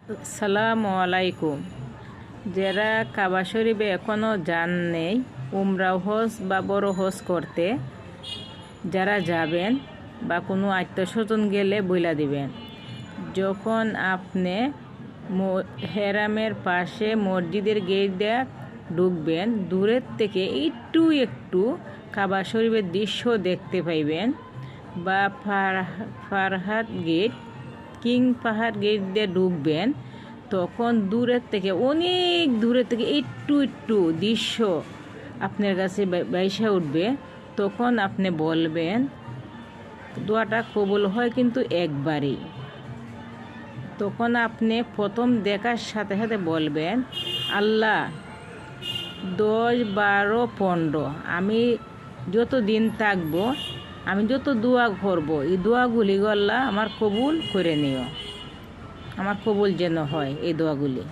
আসসালামু আলাইকুম। যারা কাবা শরীফে এখনও যান নেই উমরা হজ বা বড় হজ করতে, যারা যাবেন বা কোনো আত্মীয়স্বজন গেলে বইলা দিবেন, যখন আপনি হেরামের পাশে মসজিদের গেট দিয়ে ঢুকবেন, দূরের থেকে একটু একটু কাবা শরীফের দৃশ্য দেখতে পাইবেন। বা ফারহাদ গেট, কিং পাহাড় গেট দিয়ে ঢুকবেন, তখন দূরের থেকে অনেক দূরের থেকে একটু একটু দৃশ্য আপনার কাছে বাইসা উঠবে। তখন আপনি বলবেন, দোয়াটা কবুল হয় কিন্তু একবারই। তখন আপনি প্রথম দেখার সাথে সাথে বলবেন, আল্লাহ 10, 12, 15 আমি যত দিন থাকবো, আমি যত দোয়া করবো, এই দোয়াগুলি আল্লাহ আমার কবুল করে নিও, আমার কবুল যেন হয় এই দোয়াগুলি।